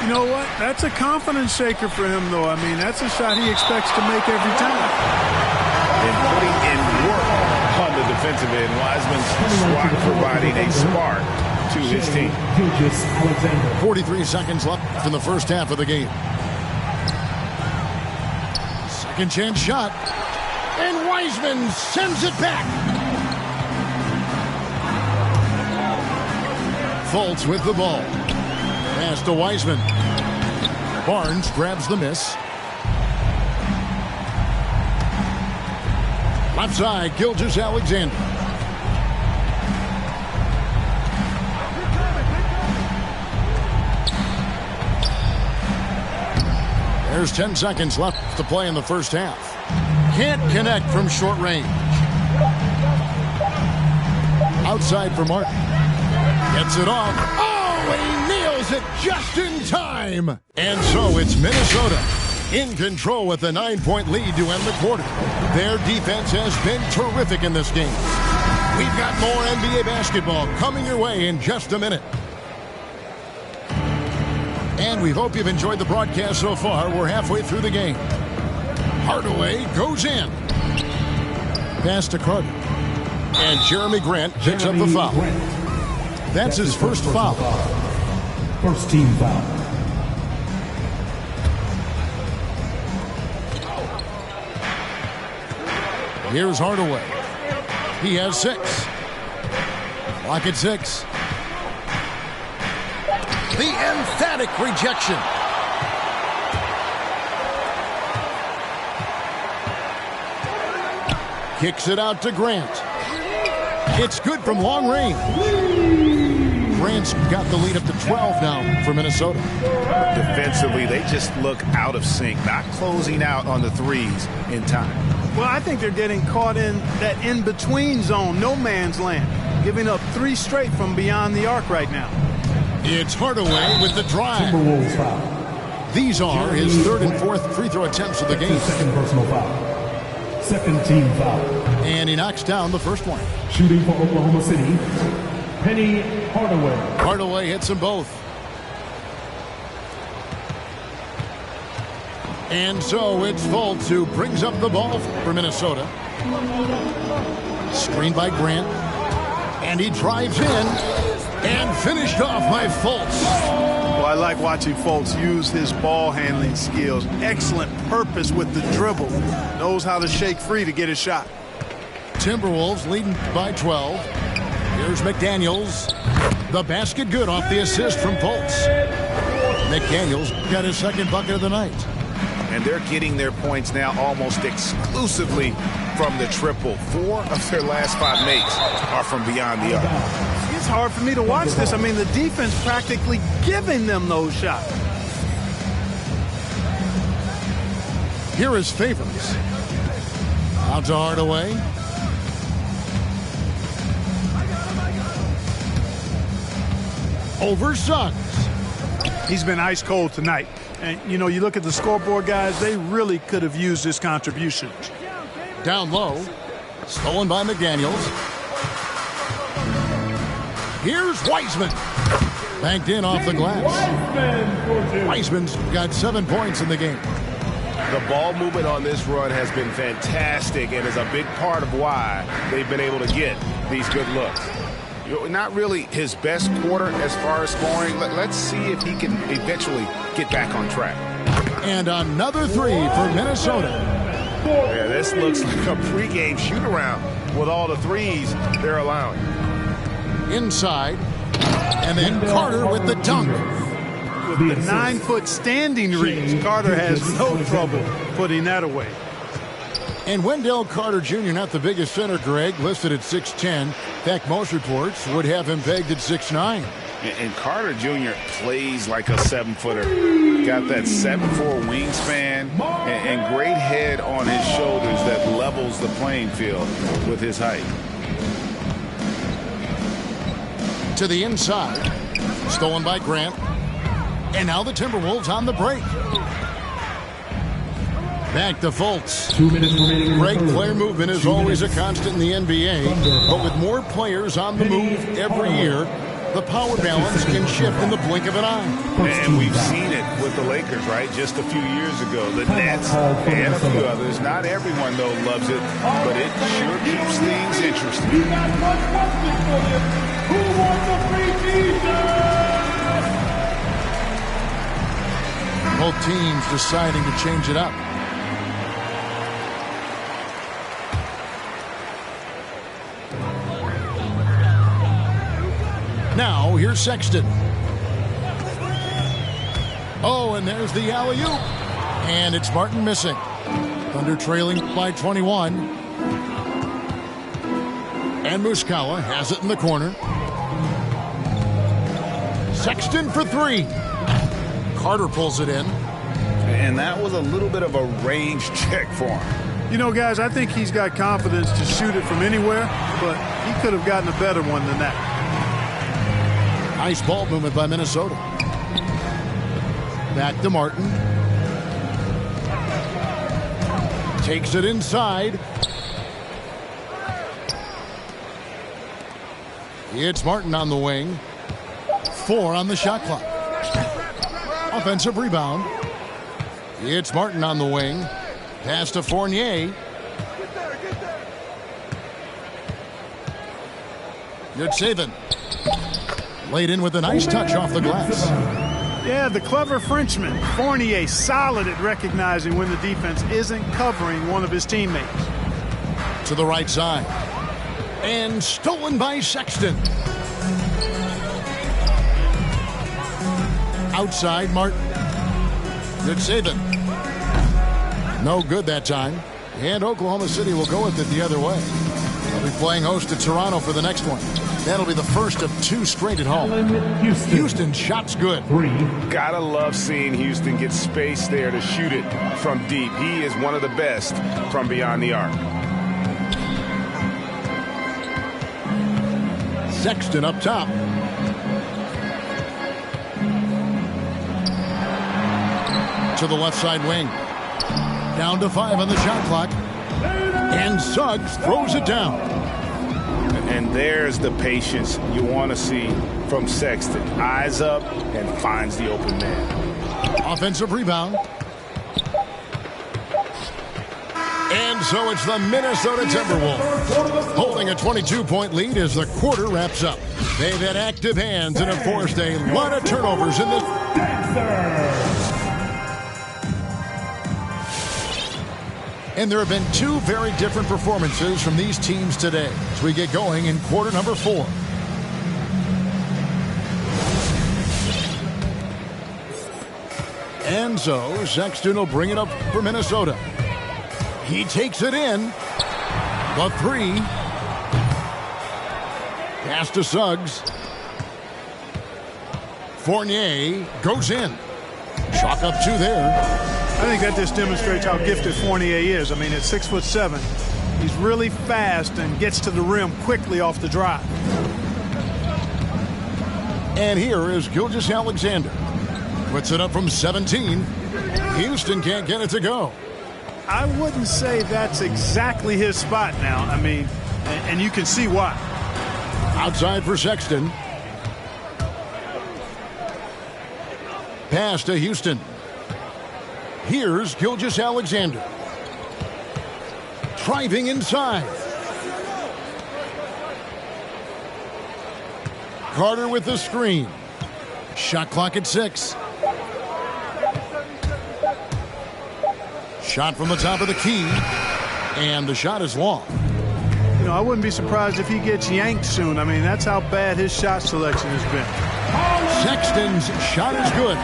You know what? That's a confidence shaker for him, though. I mean, that's a shot he expects to make every time. And putting in work on the defensive end, Wiseman's swat providing a spark to his team. 43 seconds left in the first half of the game. Second chance shot. And Wiseman sends it back. Fultz with the ball. Pass to Wiseman. Barnes grabs the miss. Left side, Gilgeous-Alexander. There's 10 seconds left to play in the first half. Can't connect from short range. Outside for Martin. Gets it off. Oh, he nails it just in time. And so it's Minnesota in control with a 9-point lead to end the quarter. Their defense has been terrific in this game. We've got more NBA basketball coming your way in just a minute. And we hope you've enjoyed the broadcast so far. We're halfway through the game. Hardaway goes in. Pass to Carter. And Jeremy Grant picks up the foul. That's his first foul. First team foul. Here's Hardaway. He has 6. Lock at 6. The emphatic rejection. Kicks it out to Grant. It's good from long range. Grant's got the lead up to 12 now for Minnesota. Defensively, they just look out of sync, not closing out on the threes in time. Well, I think they're getting caught in that in-between zone, no man's land, giving up 3 straight from beyond the arc right now. It's Hardaway with the drive. Timberwolves foul. These are his 3rd and 4th free throw attempts of the game. Second personal foul. Second team foul. And he knocks down the first one. Shooting for Oklahoma City, Penny Hardaway. Hardaway hits them both. And so it's Fultz who brings up the ball for Minnesota. Screened by Grant. And he drives in and finished off by Fultz. Well, I like watching Fultz use his ball handling skills. Excellent purpose with the dribble. Knows how to shake free to get his shot. Timberwolves leading by 12. Here's McDaniels. The basket good off the assist from Fultz. McDaniels got his 2nd bucket of the night. And they're getting their points now almost exclusively from the triple. 4 of their last 5 makes are from beyond the arc. It's hard for me to watch this. I mean, the defense practically giving them those shots. Here is Favors. Out to Hardaway. Over Suggs. He's been ice cold tonight. And, you know, you look at the scoreboard, guys, they really could have used this contribution. Down low. Stolen by McDaniels. Here's Wiseman. Banked in off the glass. Wiseman's got 7 points in the game. The ball movement on this run has been fantastic and is a big part of why they've been able to get these good looks. Not really his best quarter as far as scoring. Let's see if he can eventually get back on track. And another 3 for Minnesota. Yeah, this looks like a pregame shoot-around with all the threes they're allowing. Inside. And then Carter with the dunk. With the 9-foot standing reach, Carter has no trouble putting that away. And Wendell Carter Jr., not the biggest center, Greg, listed at 6'10". In fact, most reports would have him pegged at 6'9". And Carter Jr. plays like a 7-footer. Got that 7'4" wingspan and great head on his shoulders that levels the playing field with his height. To the inside. Stolen by Grant. And now the Timberwolves on the break. Back to Fultz. 2 minutes remaining. Great player movement is always a constant in the NBA, but with more players on the move every year, the power balance can shift in the blink of an eye. And we've seen it with the Lakers, right? Just a few years ago, the Nets and a few others. Not everyone, though, loves it, but it sure keeps things interesting. Who wants a free t-shirt? Both teams deciding to change it up. Now, here's Sexton. Oh, and there's the alley-oop. And it's Martin missing. Thunder trailing by 21. And Muscala has it in the corner. Sexton for 3. Carter pulls it in. And that was a little bit of a range check for him. You know, guys, I think he's got confidence to shoot it from anywhere, but he could have gotten a better one than that. Nice ball movement by Minnesota. Back to Martin. Takes it inside. It's Martin on the wing. 4 on the shot clock. Offensive rebound. It's Martin on the wing. Pass to Fournier. Good saving. Laid in with a nice touch off the glass. Yeah, the clever Frenchman, Fournier, solid at recognizing when the defense isn't covering one of his teammates. To the right side. And stolen by Sexton. outside Martin. Good saving. No good that time. And Oklahoma City will go with it the other way. They'll be playing host to Toronto for the next one. That'll be the first of 2 straight at home. Houston shot's good. Gotta love seeing Houston get space there to shoot it from deep. He is one of the best from beyond the arc. Sexton up top. To the left side wing. Down to 5 on the shot clock. And Suggs throws it down. And there's the patience you want to see from Sexton. Eyes up and finds the open man. Offensive rebound. And so it's the Minnesota Timberwolves holding a 22-point lead as the quarter wraps up. They've had active hands and have forced a lot of turnovers in this. And there have been 2 very different performances from these teams today as we get going in quarter number 4. And so Sexton will bring it up for Minnesota. He takes it in. The 3. Pass to Suggs. Fournier goes in. Chalk up 2 there. I think that just demonstrates how gifted Fournier is. I mean, at 6'7", he's really fast and gets to the rim quickly off the drive. And here is Gilgeous-Alexander. Puts it up from 17. Houston can't get it to go. I wouldn't say that's exactly his spot now. I mean, and you can see why. Outside for Sexton. Pass to Houston. Here's Gilgeous-Alexander. Driving inside. Carter with the screen. Shot clock at 6. Shot from the top of the key. And the shot is long. You know, I wouldn't be surprised if he gets yanked soon. I mean, that's how bad his shot selection has been. Sexton's shot is good.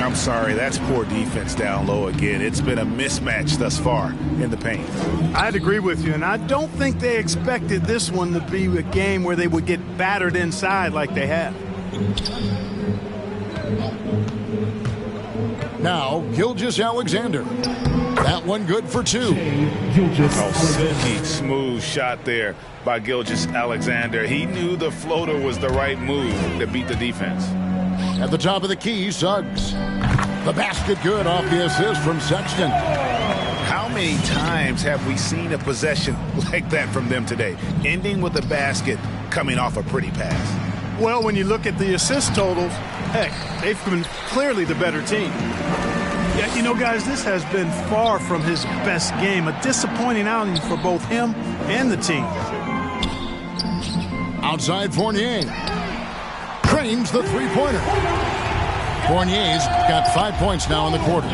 I'm sorry, that's poor defense down low again. It's been a mismatch thus far in the paint. I'd agree with you, and I don't think they expected this one to be a game where they would get battered inside like they have. Now, Gilgeous-Alexander. That one good for 2. Silky smooth shot there by Gilgeous-Alexander. He knew the floater was the right move to beat the defense. At the top of the key, Suggs. The basket good off the assist from Sexton. How many times have we seen a possession like that from them today? Ending with a basket, coming off a pretty pass. Well, when you look at the assist totals, heck, they've been clearly the better team. Yeah, you know, guys, this has been far from his best game. A disappointing outing for both him and the team. Outside Fournier. Trains the 3-pointer. Fournier's got 5 points now in the quarter.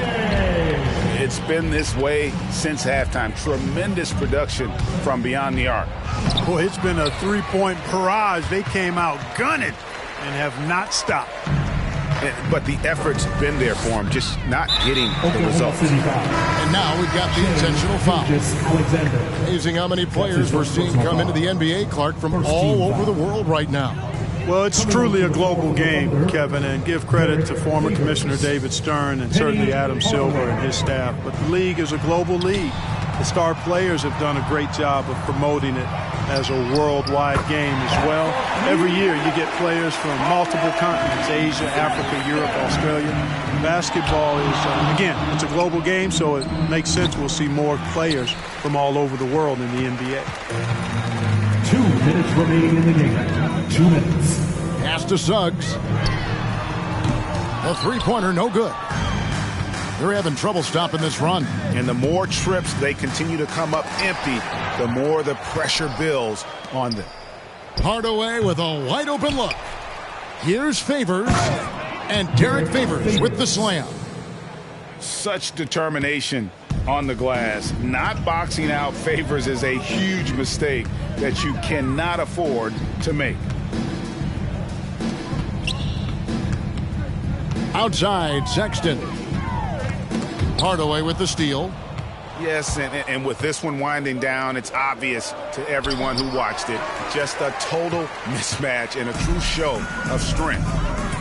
It's been this way since halftime. Tremendous production from beyond the arc. Boy, it's been a 3-point barrage. They came out gunning and have not stopped. But the effort's been there for him, just not getting the results. And now we've got the intentional foul. Amazing how many players we're seeing come into the NBA, Clark, from all over the world right now. Well, it's truly a global game, Kevin, and give credit to former Commissioner David Stern and certainly Adam Silver and his staff. But the league is a global league. The star players have done a great job of promoting it as a worldwide game as well. Every year you get players from multiple continents, Asia, Africa, Europe, Australia. Basketball is, again, it's a global game, so it makes sense we'll see more players from all over the world in the NBA. 2 minutes remaining in the game. 2 minutes. Pass to Suggs. A 3-pointer, no good. They're having trouble stopping this run. And the more trips they continue to come up empty, the more the pressure builds on them. Hardaway with a wide open look. Here's Favors. And Derek Favors with the slam. Such determination on the glass. Not boxing out Favors is a huge mistake that you cannot afford to make. Outside, Sexton. Hardaway with the steal. Yes, and with this one winding down, it's obvious to everyone who watched it. Just a total mismatch and a true show of strength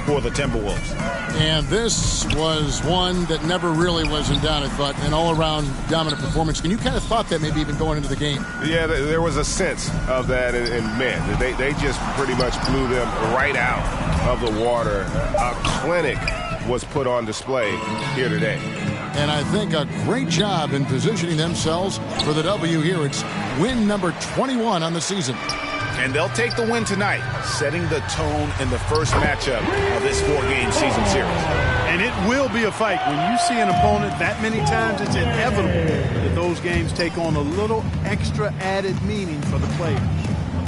for the Timberwolves. And this was one that never really was in doubt, I thought, an all-around dominant performance. And you kind of thought that maybe even going into the game. Yeah, there was a sense of that, and man, they just pretty much blew them right out of the water. A clinic was put on display here today. And I think a great job in positioning themselves for the W here. It's win number 21 on the season. And they'll take the win tonight, setting the tone in the first matchup of this 4-game season series. And it will be a fight. When you see an opponent that many times, it's inevitable that those games take on a little extra added meaning for the players.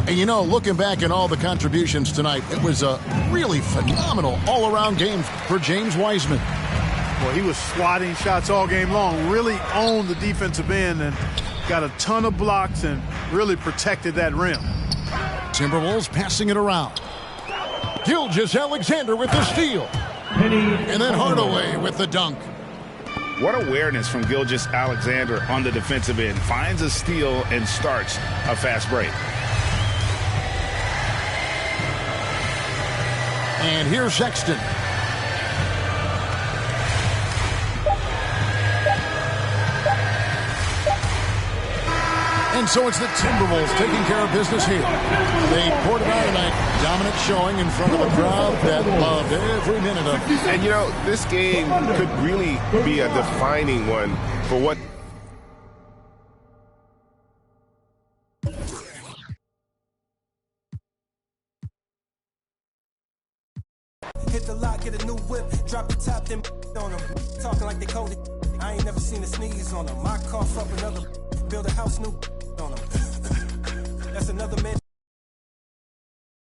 And you know, looking back at all the contributions tonight, it was a really phenomenal all-around game for James Wiseman. Well, he was swatting shots all game long, really owned the defensive end and got a ton of blocks and really protected that rim. Timberwolves passing it around. Gilgeous-Alexander with the steal. And then Hardaway with the dunk. What awareness from Gilgeous-Alexander on the defensive end. Finds a steal and starts a fast break. And here's Sexton. And so it's the Timberwolves taking care of business here. They poured it out tonight. Dominant showing in front of a crowd that loved every minute of it. And you know, this game could really be a defining one for what hit the lot, get a new whip, drop the top, then on them. Talking like they coded. I ain't never seen a sneeze on them. I cough up another, build a house new on them. That's another man.